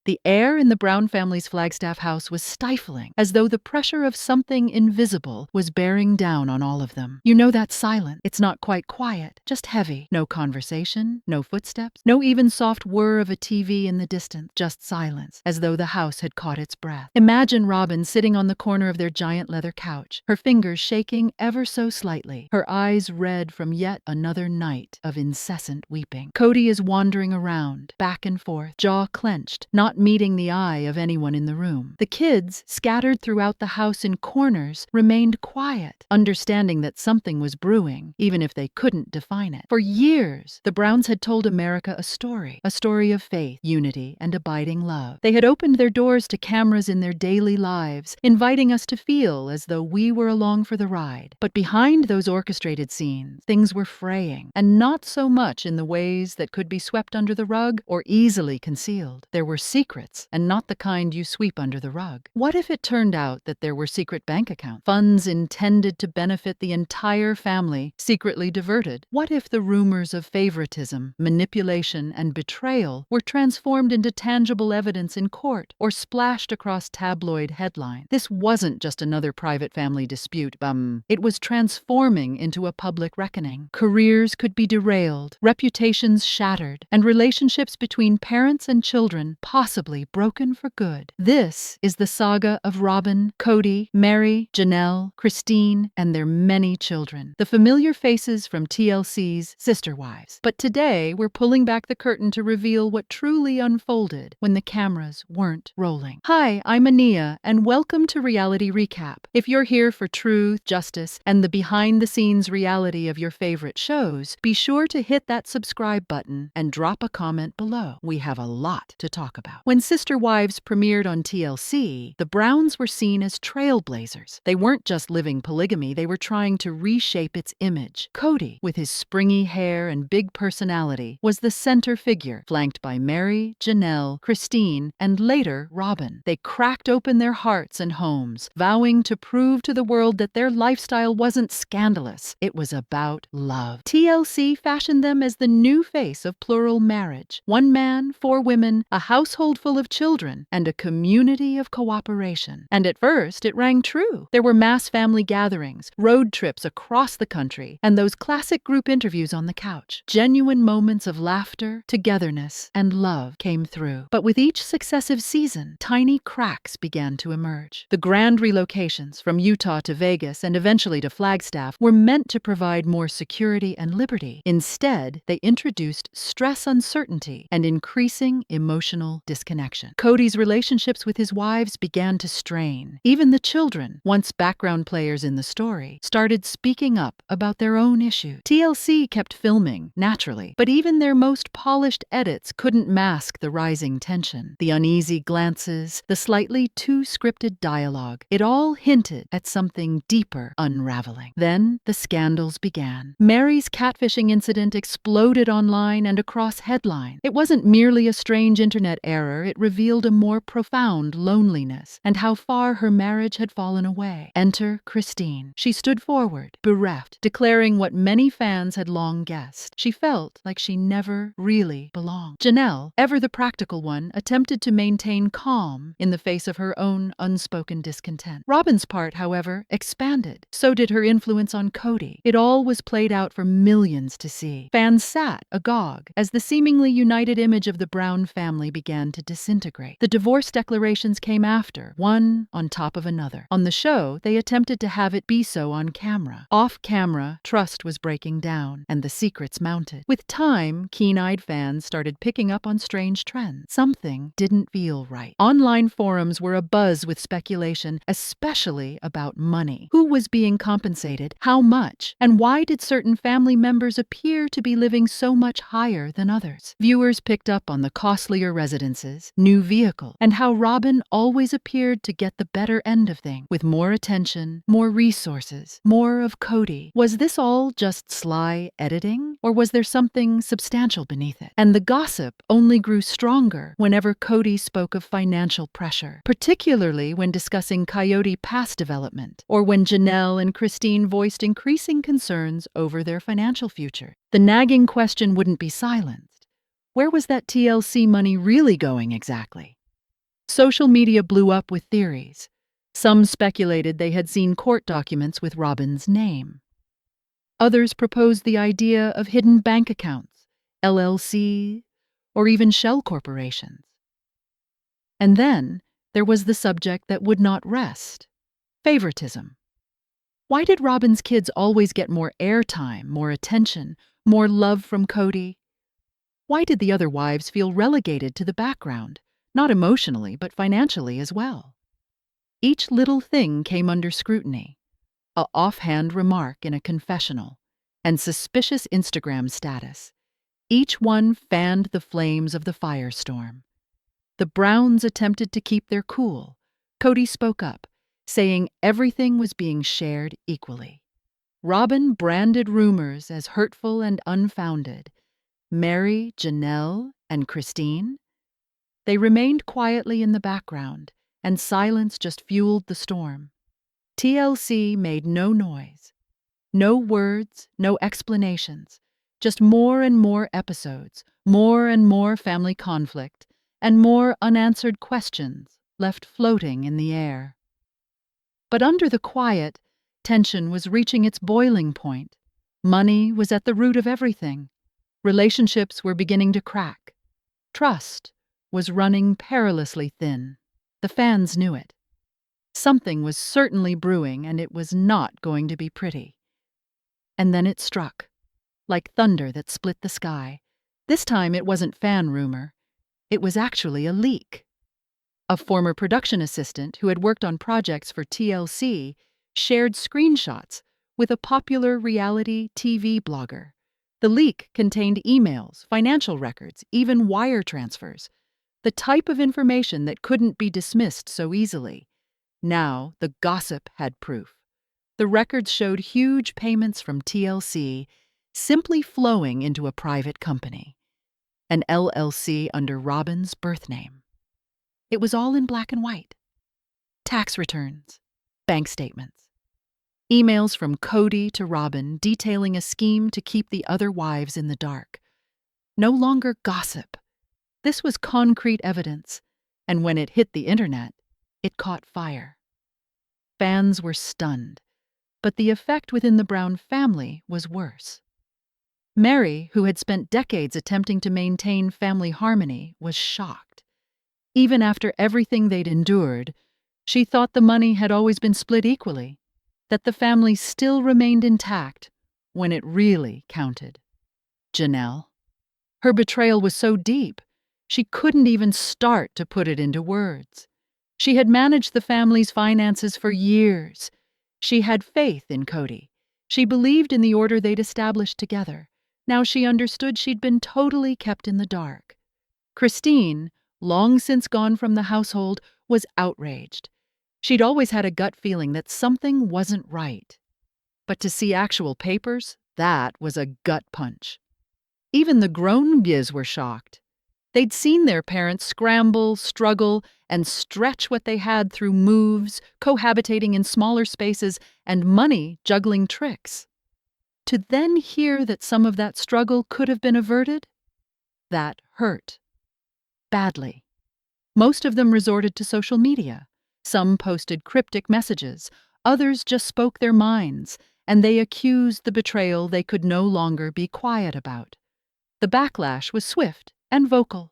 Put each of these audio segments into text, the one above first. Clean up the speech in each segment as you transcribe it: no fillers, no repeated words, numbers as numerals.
The air in the Brown family's Flagstaff house was stifling, as though the pressure of something invisible was bearing down on all of them. You know that silence. It's not quite quiet, just heavy. No conversation, no footsteps, no even soft whir of a TV in the distance, just silence, as though the house had caught its breath. Imagine Robyn sitting on the corner of their giant leather couch, her fingers shaking ever so slightly, her eyes red from yet another night of incessant weeping. Kody is wandering around, back and forth, jaw clenched, not meeting the eye of anyone in the room. The kids, scattered throughout the house in corners, remained quiet, understanding that something was brewing, even if they couldn't define it. For years, the Browns had told America a story of faith, unity, and abiding love. They had opened their doors to cameras in their daily lives, inviting us to feel as though we were along for the ride. But behind those orchestrated scenes, things were fraying, and not so much in the ways that could be swept under the rug or easily concealed. There were secrets, and not the kind you sweep under the rug. What if it turned out that there were secret bank accounts, funds intended to benefit the entire family, secretly diverted? What if the rumors of favoritism, manipulation, and betrayal were transformed into tangible evidence in court or splashed across tabloid headlines? This wasn't just another private family dispute, it was transforming into a public reckoning. Careers could be derailed, reputations shattered, and relationships between parents and children possibly broken for good. This is the saga of Robyn, Kody, Meri, Janelle, Christine, and their many children, the familiar faces from TLC's Sister Wives. But today, we're pulling back the curtain to reveal what truly unfolded when the cameras weren't rolling. Hi, I'm Ania, and welcome to Reality Recap. If you're here for truth, justice, and the behind-the-scenes reality of your favorite shows, be sure to hit that subscribe button and drop a comment below. We have a lot to talk about. When Sister Wives premiered on TLC, the Browns were seen as trailblazers. They weren't just living polygamy, they were trying to reshape its image. Kody, with his springy hair and big personality, was the center figure, flanked by Meri, Janelle, Christine, and later Robyn. They cracked open their hearts and homes, vowing to prove to the world that their lifestyle wasn't scandalous. It was about love. TLC fashioned them as the new face of plural marriage. One man, 4 women, a household full of children, and a community of cooperation. And at first, it rang true. There were mass family gatherings, road trips across the country, and those classic group interviews on the couch. Genuine moments of laughter, togetherness, and love came through. But with each successive season, tiny cracks began to emerge. The grand relocations from Utah to Vegas and eventually to Flagstaff were meant to provide more security and liberty. Instead, they introduced stress, uncertainty, and increasing emotional disconnection. Kody's relationships with his wives began to strain. Even the children, once background players in the story, started speaking up about their own issues. TLC kept filming, naturally, but even their most polished edits couldn't mask the rising tension. The uneasy glances, the slightly too scripted dialogue, it all hinted at something deeper unraveling. Then the scandals began. Meri's catfishing incident exploded online and across headlines. It wasn't merely a strange internet error, it revealed a more profound loneliness and how far her marriage had fallen away. Enter Christine. She stood forward, bereft, declaring what many fans had long guessed. She felt like she never really belonged. Janelle, ever the practical one, attempted to maintain calm in the face of her own unspoken discontent. Robyn's part, however, expanded. So did her influence on Kody. It all was played out for millions to see. Fans sat agog as the seemingly united image of the Brown family began to disintegrate. The divorce declarations came after, one on top of another. On the show, they attempted to have it be so on camera. Off camera, trust was breaking down, and the secrets mounted. With time, keen-eyed fans started picking up on strange trends. Something didn't feel right. Online forums were abuzz with speculation, especially about money. Who was being compensated? How much? And why did certain family members appear to be living so much higher than others? Viewers picked up on the costlier residences, new vehicles, and how Robyn always appeared to get the better end of things, with more attention, more resources, more of Kody. Was this all just sly editing, or was there something substantial beneath it? And the gossip only grew stronger whenever Kody spoke of financial pressure, particularly when discussing Coyote past development, or when Janelle and Christine voiced increasing concerns over their financial future. The nagging question wouldn't be silenced. Where was that TLC money really going exactly? Social media blew up with theories. Some speculated they had seen court documents with Robyn's name. Others proposed the idea of hidden bank accounts, LLC, or even shell corporations. And then there was the subject that would not rest: favoritism. Why did Robyn's kids always get more airtime, more attention, more love from Kody? Why did the other wives feel relegated to the background, not emotionally, but financially as well? Each little thing came under scrutiny: a offhand remark in a confessional, and suspicious Instagram status. Each one fanned the flames of the firestorm. The Browns attempted to keep their cool. Kody spoke up, saying everything was being shared equally. Robyn branded rumors as hurtful and unfounded. Meri, Janelle, and Christine? They remained quietly in the background, and silence just fueled the storm. TLC made no noise. No words, no explanations. Just more and more episodes, more and more family conflict, and more unanswered questions left floating in the air. But under the quiet, tension was reaching its boiling point. Money was at the root of everything. Relationships were beginning to crack. Trust was running perilously thin. The fans knew it. Something was certainly brewing, and it was not going to be pretty. And then it struck, like thunder that split the sky. This time it wasn't fan rumor. It was actually a leak. A former production assistant who had worked on projects for TLC shared screenshots with a popular reality TV blogger. The leak contained emails, financial records, even wire transfers, the type of information that couldn't be dismissed so easily. Now the gossip had proof. The records showed huge payments from TLC simply flowing into a private company, an LLC under Robyn's birth name. It was all in black and white. Tax returns, bank statements, emails from Kody to Robyn detailing a scheme to keep the other wives in the dark. No longer gossip. This was concrete evidence, and when it hit the internet, it caught fire. Fans were stunned, but the effect within the Brown family was worse. Meri, who had spent decades attempting to maintain family harmony, was shocked. Even after everything they'd endured, she thought the money had always been split equally, that the family still remained intact when it really counted. Janelle. Her betrayal was so deep, she couldn't even start to put it into words. She had managed the family's finances for years. She had faith in Kody. She believed in the order they'd established together. Now she understood she'd been totally kept in the dark. Christine, long since gone from the household, was outraged. She'd always had a gut feeling that something wasn't right. But to see actual papers, that was a gut punch. Even the grown bies were shocked. They'd seen their parents scramble, struggle, and stretch what they had through moves, cohabitating in smaller spaces, and money juggling tricks. To then hear that some of that struggle could have been averted? That hurt. Badly. Most of them resorted to social media. Some posted cryptic messages. Others just spoke their minds, and they accused the betrayal they could no longer be quiet about. The backlash was swift and vocal.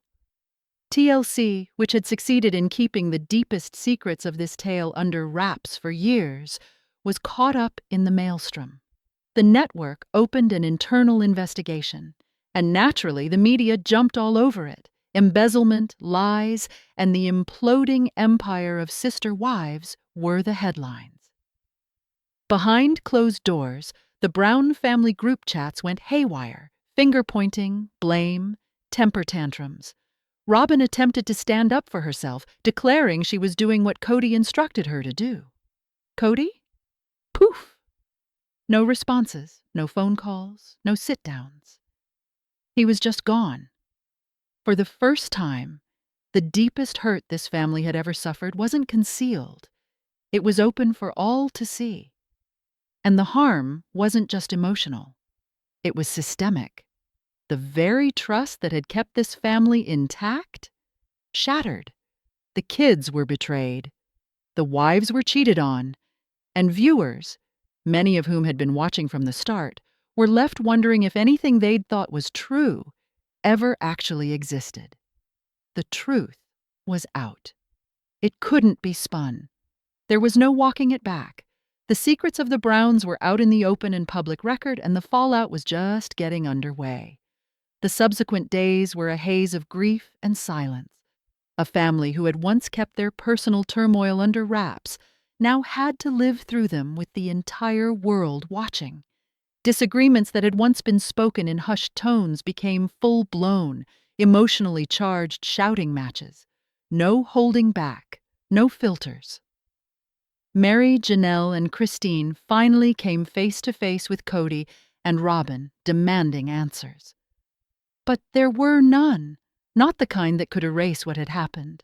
TLC, which had succeeded in keeping the deepest secrets of this tale under wraps for years, was caught up in the maelstrom. The network opened an internal investigation, and naturally the media jumped all over it. Embezzlement, lies, and the imploding empire of sister wives were the headlines. Behind closed doors, the Brown family group chats went haywire: finger-pointing, blame, temper tantrums. Robyn attempted to stand up for herself, declaring she was doing what Kody instructed her to do. Kody? Poof! No responses, no phone calls, no sit-downs. He was just gone. For the first time, the deepest hurt this family had ever suffered wasn't concealed. It was open for all to see. And the harm wasn't just emotional. It was systemic. The very trust that had kept this family intact shattered. The kids were betrayed. The wives were cheated on. And viewers, many of whom had been watching from the start, were left wondering if anything they'd thought was true ever actually existed. The truth was out. It couldn't be spun. There was no walking it back. The secrets of the Browns were out in the open and public record, and the fallout was just getting underway. The subsequent days were a haze of grief and silence. A family who had once kept their personal turmoil under wraps now had to live through them with the entire world watching. Disagreements that had once been spoken in hushed tones became full-blown, emotionally charged shouting matches. No holding back, no filters. Meri, Janelle, and Christine finally came face to face with Kody and Robyn, demanding answers. But there were none, not the kind that could erase what had happened.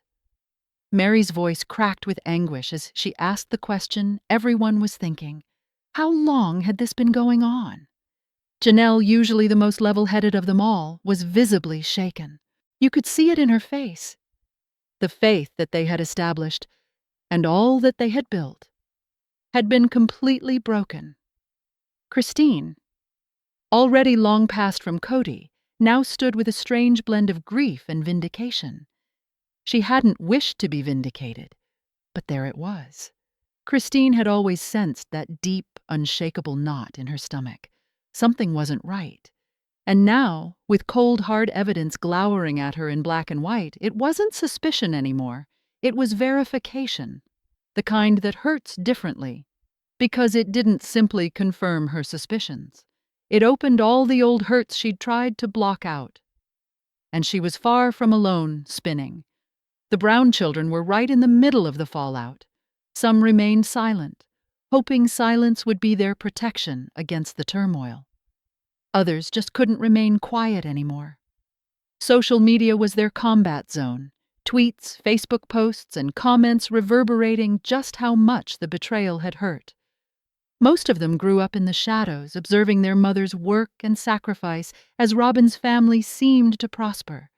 Meri's voice cracked with anguish as she asked the question everyone was thinking. How long had this been going on? Janelle, usually the most level-headed of them all, was visibly shaken. You could see it in her face. The faith that they had established, and all that they had built, had been completely broken. Christine, already long passed from Kody, now stood with a strange blend of grief and vindication. She hadn't wished to be vindicated, but there it was. Christine had always sensed that deep, unshakable knot in her stomach. Something wasn't right. And now, with cold, hard evidence glowering at her in black and white, it wasn't suspicion anymore. It was verification, the kind that hurts differently, because it didn't simply confirm her suspicions. It opened all the old hurts she'd tried to block out. And she was far from alone, spinning. The Brown children were right in the middle of the fallout. Some remained silent, hoping silence would be their protection against the turmoil. Others just couldn't remain quiet anymore. Social media was their combat zone, tweets, Facebook posts, and comments reverberating just how much the betrayal had hurt. Most of them grew up in the shadows, observing their mother's work and sacrifice as Robyn's family seemed to prosper.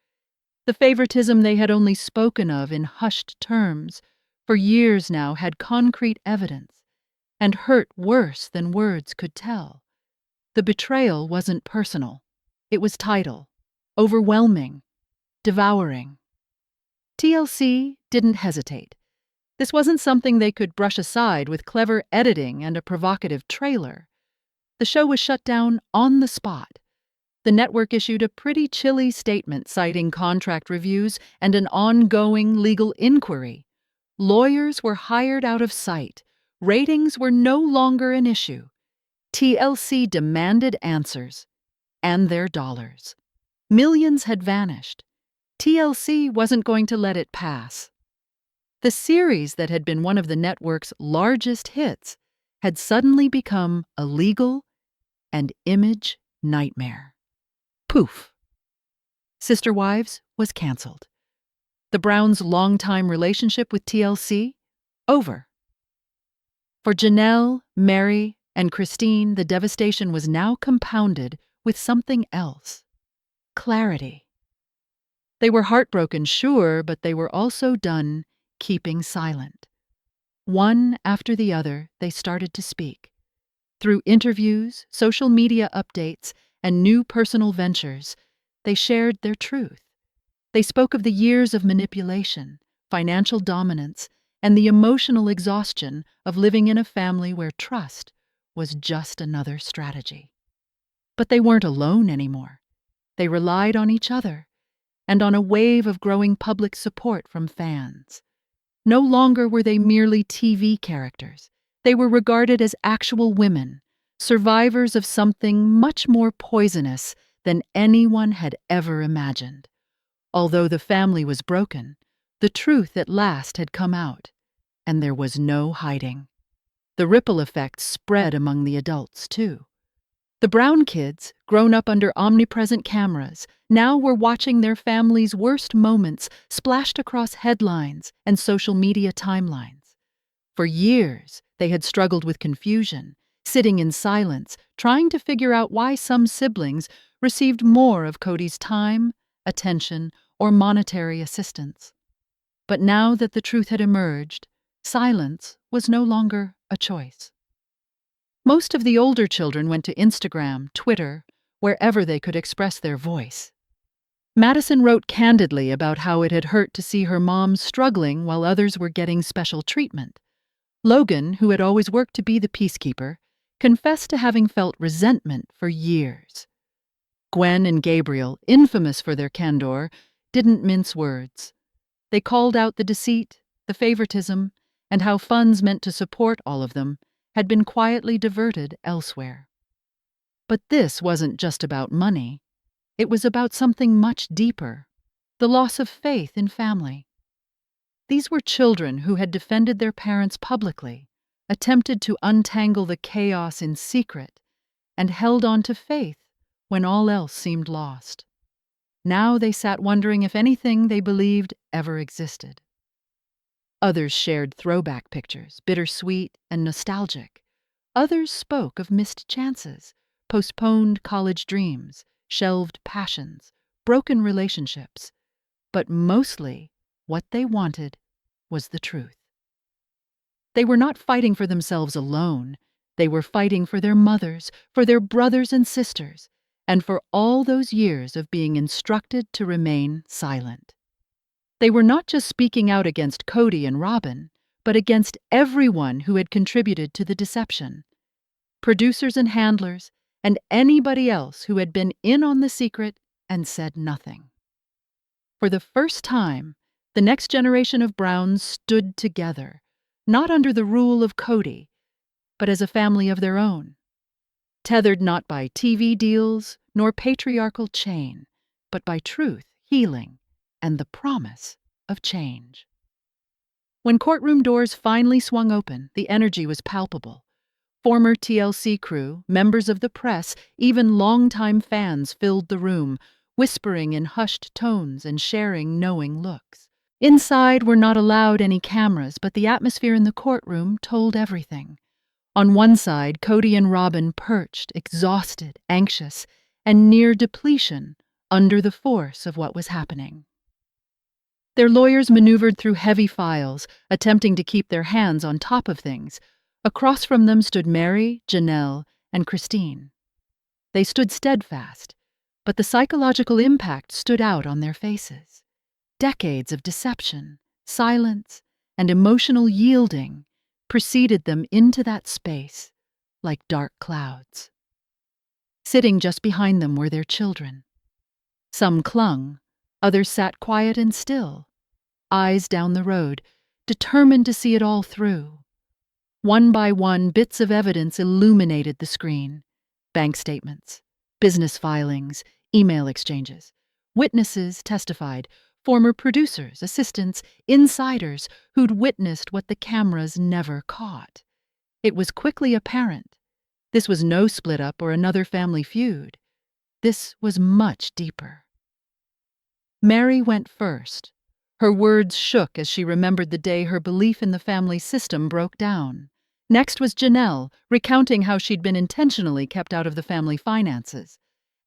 The favoritism they had only spoken of in hushed terms for years now had concrete evidence and hurt worse than words could tell. The betrayal wasn't personal. It was tidal, overwhelming, devouring. TLC didn't hesitate. This wasn't something they could brush aside with clever editing and a provocative trailer. The show was shut down on the spot. The network issued a pretty chilly statement citing contract reviews and an ongoing legal inquiry. Lawyers were hired out of sight. Ratings were no longer an issue. TLC demanded answers, and their dollars. Millions had vanished. TLC wasn't going to let it pass. The series that had been one of the network's largest hits had suddenly become a legal and image nightmare. Poof. Sister Wives was canceled. The Browns' longtime relationship with TLC, over. For Janelle, Meri, and Christine, the devastation was now compounded with something else. Clarity. They were heartbroken, sure, but they were also done keeping silent. One after the other, they started to speak. Through interviews, social media updates, and new personal ventures, they shared their truth. They spoke of the years of manipulation, financial dominance, and the emotional exhaustion of living in a family where trust was just another strategy. But they weren't alone anymore. They relied on each other and on a wave of growing public support from fans. No longer were they merely TV characters. They were regarded as actual women, survivors of something much more poisonous than anyone had ever imagined. Although the family was broken, the truth at last had come out, and there was no hiding. The ripple effect spread among the adults, too. The Brown kids, grown up under omnipresent cameras, now were watching their family's worst moments splashed across headlines and social media timelines. For years, they had struggled with confusion, sitting in silence, trying to figure out why some siblings received more of Kody's time, attention, or monetary assistance. But now that the truth had emerged, silence was no longer a choice. Most of the older children went to Instagram, Twitter, wherever they could express their voice. Madison wrote candidly about how it had hurt to see her mom struggling while others were getting special treatment. Logan, who had always worked to be the peacekeeper, confessed to having felt resentment for years. Gwen and Gabriel, infamous for their candor, didn't mince words. They called out the deceit, the favoritism, and how funds meant to support all of them had been quietly diverted elsewhere. But this wasn't just about money. It was about something much deeper, the loss of faith in family. These were children who had defended their parents publicly, attempted to untangle the chaos in secret, and held on to faith when all else seemed lost. Now they sat wondering if anything they believed ever existed. Others shared throwback pictures, bittersweet and nostalgic. Others spoke of missed chances, postponed college dreams, shelved passions, broken relationships. But mostly, what they wanted was the truth. They were not fighting for themselves alone. They were fighting for their mothers, for their brothers and sisters, and for all those years of being instructed to remain silent. They were not just speaking out against Kody and Robyn, but against everyone who had contributed to the deception. Producers and handlers, and anybody else who had been in on the secret and said nothing. For the first time, the next generation of Browns stood together, not under the rule of Kody, but as a family of their own, tethered not by TV deals nor patriarchal chain, but by truth, healing, and the promise of change. When courtroom doors finally swung open, the energy was palpable. Former TLC crew, members of the press, even longtime fans filled the room, whispering in hushed tones and sharing knowing looks. Inside were not allowed any cameras, but the atmosphere in the courtroom told everything. On one side, Kody and Robyn perched, exhausted, anxious, and near depletion under the force of what was happening. Their lawyers maneuvered through heavy files, attempting to keep their hands on top of things. Across from them stood Meri, Janelle, and Christine. They stood steadfast, but the psychological impact stood out on their faces. Decades of deception, silence, and emotional yielding preceded them into that space like dark clouds. Sitting just behind them were their children. Some clung, others sat quiet and still, eyes down the road, determined to see it all through. One by one, bits of evidence illuminated the screen. Bank statements, business filings, email exchanges. Witnesses testified, former producers, assistants, insiders who'd witnessed what the cameras never caught. It was quickly apparent. This was no split-up or another family feud. This was much deeper. Meri went first. Her words shook as she remembered the day her belief in the family system broke down. Next was Janelle, recounting how she'd been intentionally kept out of the family finances,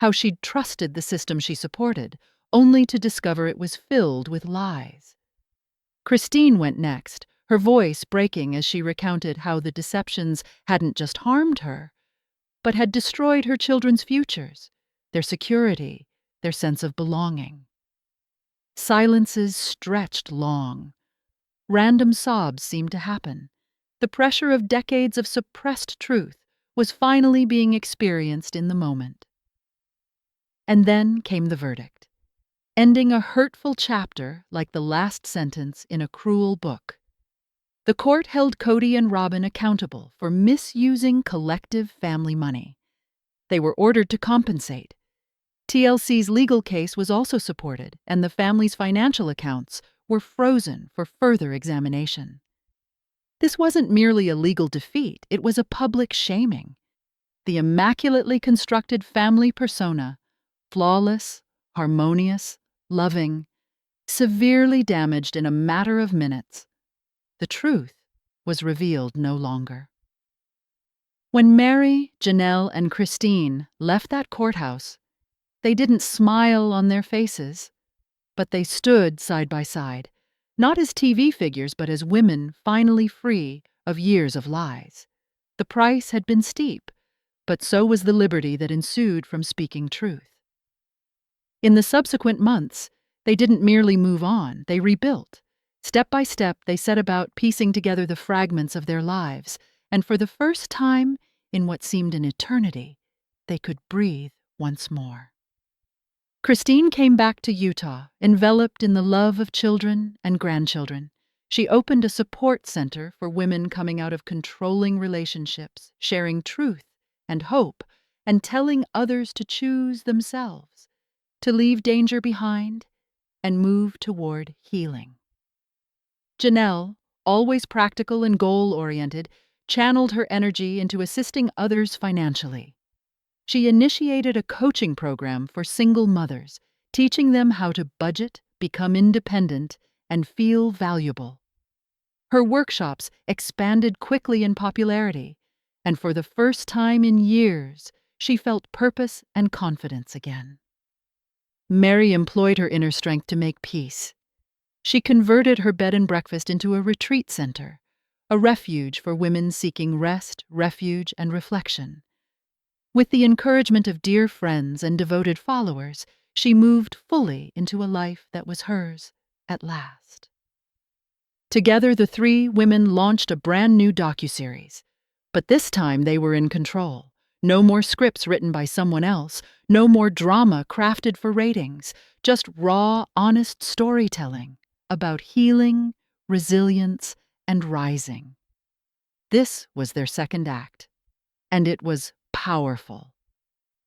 how she'd trusted the system she supported, only to discover it was filled with lies. Christine went next, her voice breaking as she recounted how the deceptions hadn't just harmed her, but had destroyed her children's futures, their security, their sense of belonging. Silences stretched long. Random sobs seemed to happen. The pressure of decades of suppressed truth was finally being experienced in the moment. And then came the verdict, ending a hurtful chapter like the last sentence in a cruel book. The court held Kody and Robyn accountable for misusing collective family money. They were ordered to compensate. TLC's legal case was also supported, and the family's financial accounts were frozen for further examination. This wasn't merely a legal defeat, it was a public shaming. The immaculately constructed family persona, flawless, harmonious, loving, severely damaged in a matter of minutes. The truth was revealed no longer. When Meri, Janelle, and Christine left that courthouse, they didn't smile on their faces, but they stood side by side, Not as TV figures, but as women finally free of years of lies. The price had been steep, but so was the liberty that ensued from speaking truth. In the subsequent months, they didn't merely move on, they rebuilt. Step by step, they set about piecing together the fragments of their lives, and for the first time, in what seemed an eternity, they could breathe once more. Christine came back to Utah, enveloped in the love of children and grandchildren. She opened a support center for women coming out of controlling relationships, sharing truth and hope, and telling others to choose themselves, to leave danger behind and move toward healing. Janelle, always practical and goal-oriented, channeled her energy into assisting others financially. She initiated a coaching program for single mothers, teaching them how to budget, become independent, and feel valuable. Her workshops expanded quickly in popularity, and for the first time in years, she felt purpose and confidence again. Meri employed her inner strength to make peace. She converted her bed and breakfast into a retreat center, a refuge for women seeking rest, refuge, and reflection. With the encouragement of dear friends and devoted followers, she moved fully into a life that was hers at last. Together, the three women launched a brand new docuseries. But this time they were in control. No more scripts written by someone else, no more drama crafted for ratings, just raw, honest storytelling about healing, resilience, and rising. This was their second act, and it was powerful.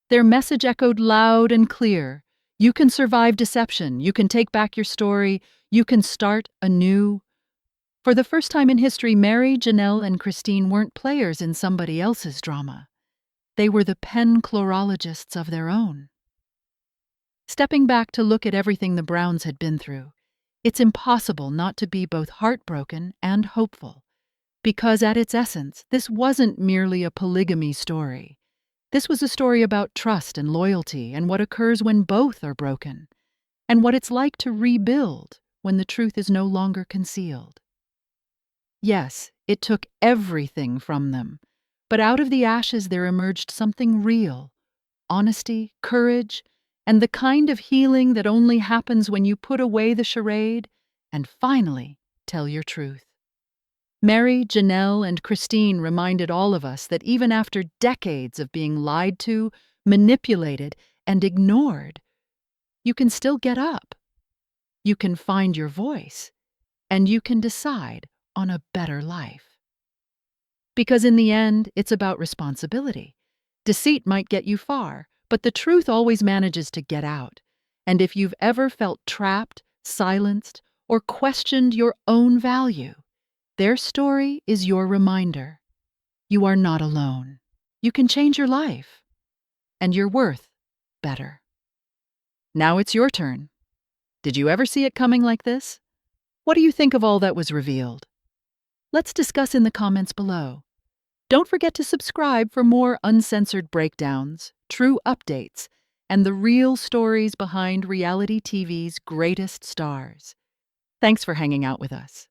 Their message echoed loud and clear. You can survive deception, you can take back your story, you can start anew. For the first time in history, Meri, Janelle, and Christine weren't players in somebody else's drama. They were the pen chlorologists of their own. Stepping back to look at everything the Browns had been through, it's impossible not to be both heartbroken and hopeful. Because at its essence, this wasn't merely a polygamy story. This was a story about trust and loyalty and what occurs when both are broken, and what it's like to rebuild when the truth is no longer concealed. Yes, it took everything from them, but out of the ashes there emerged something real: honesty, courage, and the kind of healing that only happens when you put away the charade and finally tell your truth. Meri, Janelle, and Christine reminded all of us that even after decades of being lied to, manipulated, and ignored, you can still get up. You can find your voice, and you can decide on a better life. Because in the end, it's about responsibility. Deceit might get you far, but the truth always manages to get out. And if you've ever felt trapped, silenced, or questioned your own value, their story is your reminder. You are not alone. You can change your life. And you're worth better. Now it's your turn. Did you ever see it coming like this? What do you think of all that was revealed? Let's discuss in the comments below. Don't forget to subscribe for more uncensored breakdowns, true updates, and the real stories behind reality TV's greatest stars. Thanks for hanging out with us.